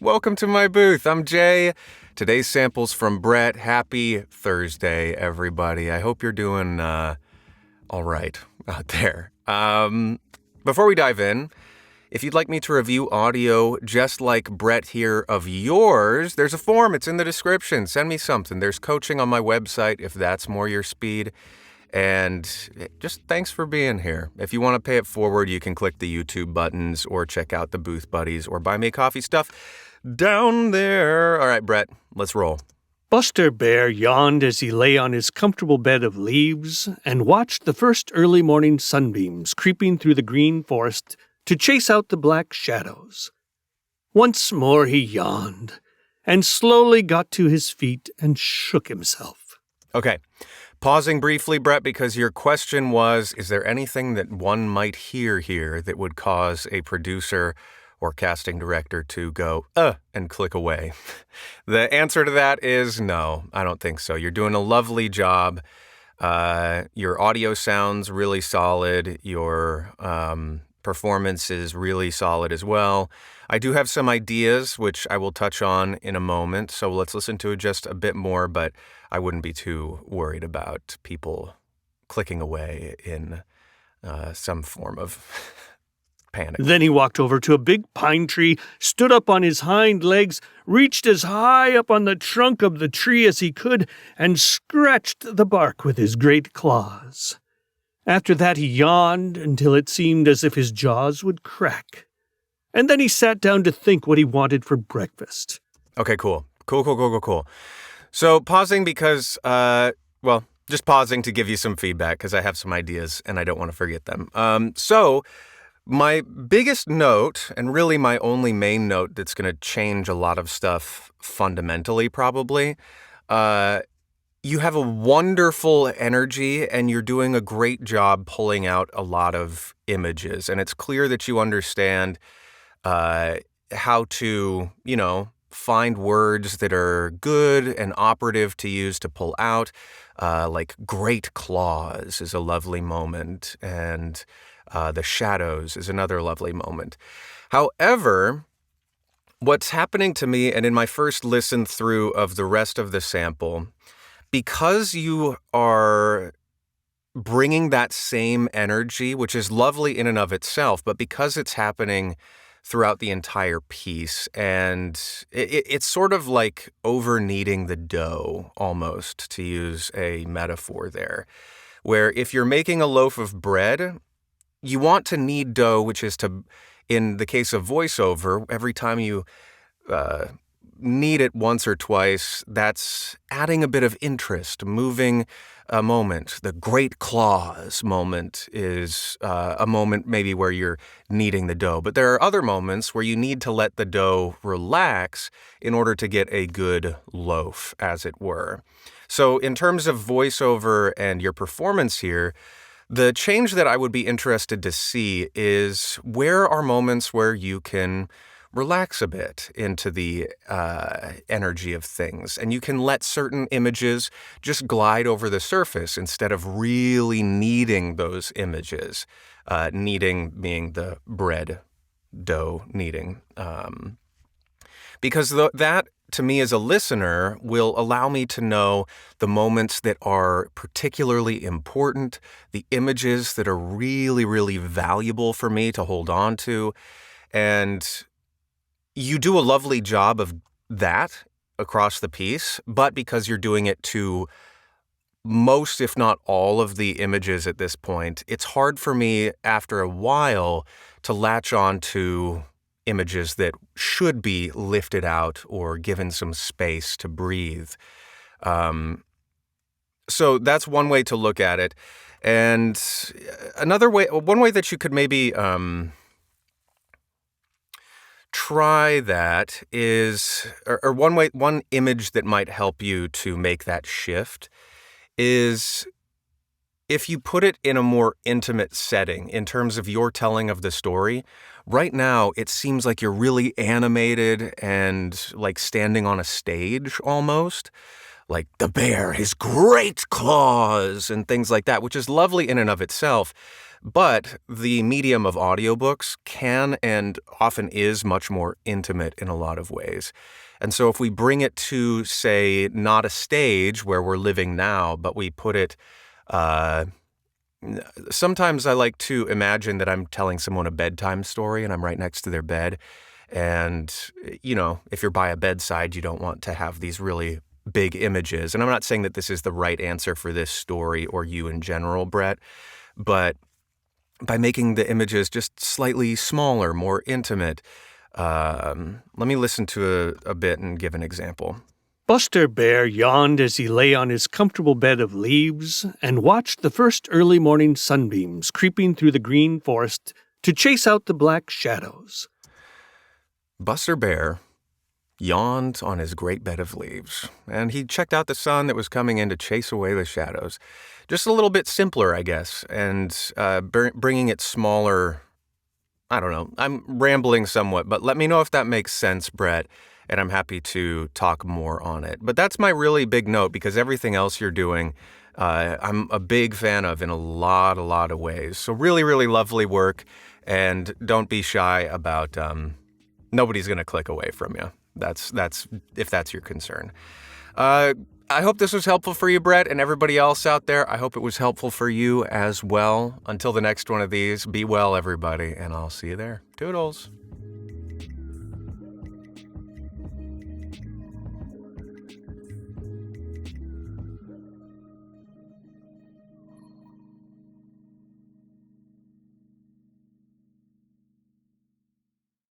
Welcome to my booth. I'm Jay. Today's sample's from Brett. Happy Thursday, everybody. I hope you're doing all right out there. Before we dive in, if you'd like me to review audio just like Brett here of yours, there's a form. It's in the description. Send me something. There's coaching on my website if that's more your speed. And just thanks for being here. If you want to pay it forward, you can click the YouTube buttons or check out the Booth Buddies or Buy Me a Coffee stuff down there. All right, Brett, let's roll. Buster Bear yawned as he lay on his comfortable bed of leaves and watched the first early morning sunbeams creeping through the green forest to chase out the black shadows. Once more he yawned and slowly got to his feet and shook himself. Okay, pausing briefly, Brett, because your question was, is there anything that one might hear here that would cause a producer or casting director to go, and click away? The answer to that is no, I don't think so. You're doing a lovely job. Your audio sounds really solid. Your performance is really solid as well. I do have some ideas, which I will touch on in a moment, so let's listen to it just a bit more, but I wouldn't be too worried about people clicking away in some form of panic. Then he walked over to a big pine tree, stood up on his hind legs, reached as high up on the trunk of the tree as he could, and scratched the bark with his great claws. After that he yawned until it seemed as if his jaws would crack. And then he sat down to think what he wanted for breakfast. Okay, cool. Cool. So pausing because, just pausing to give you some feedback because I have some ideas and I don't want to forget them. So my biggest note, and really my only main note that's going to change a lot of stuff fundamentally probably, you have a wonderful energy and you're doing a great job pulling out a lot of images. And it's clear that you understand how to, find words that are good and operative to use to pull out. Like great claws is a lovely moment, and the shadows is another lovely moment. However, what's happening to me, and in my first listen through of the rest of the sample, because you are bringing that same energy, which is lovely in and of itself, but because it's happening throughout the entire piece, and it's sort of like over-kneading the dough, almost, to use a metaphor there, where if you're making a loaf of bread, you want to knead dough, which is to, in the case of VoiceOver, every time you knead it once or twice, that's adding a bit of interest, moving a moment. The great claws moment is a moment maybe where you're kneading the dough. But there are other moments where you need to let the dough relax in order to get a good loaf, as it were. So in terms of VoiceOver and your performance here, the change that I would be interested to see is where are moments where you can relax a bit into the energy of things, and you can let certain images just glide over the surface instead of really kneading those images. Kneading being the bread dough kneading. Because that, to me as a listener, will allow me to know the moments that are particularly important, the images that are really, really valuable for me to hold on to. And you do a lovely job of that across the piece, but because you're doing it to most, if not all, of the images at this point, it's hard for me after a while to latch on to images that should be lifted out or given some space to breathe. So that's one way to look at it. And one way that you could maybe try that is, or one image that might help you to make that shift is if you put it in a more intimate setting in terms of your telling of the story. Right now, it seems like you're really animated and like standing on a stage almost, like the bear, his great claws and things like that, which is lovely in and of itself. But the medium of audiobooks can and often is much more intimate in a lot of ways. And so if we bring it to, say, not a stage where we're living now, but we put it, sometimes I like to imagine that I'm telling someone a bedtime story and I'm right next to their bed. And, if you're by a bedside, you don't want to have these really big images. And I'm not saying that this is the right answer for this story or you in general, Brett, but by making the images just slightly smaller, more intimate. Let me listen to a bit and give an example. Buster Bear yawned as he lay on his comfortable bed of leaves and watched the first early morning sunbeams creeping through the green forest to chase out the black shadows. Buster Bear yawned on his great bed of leaves, and he checked out the sun that was coming in to chase away the shadows. Just a little bit simpler, I guess, and bringing it smaller. I don't know. I'm rambling somewhat, but let me know if that makes sense, Brett, and I'm happy to talk more on it. But that's my really big note, because everything else you're doing, I'm a big fan of in a lot of ways. So really, really lovely work, and don't be shy about nobody's going to click away from you. That's if that's your concern. I hope this was helpful for you, Brett, and everybody else out there. I hope it was helpful for you as well. Until the next one of these, be well, everybody, and I'll see you there. Toodles.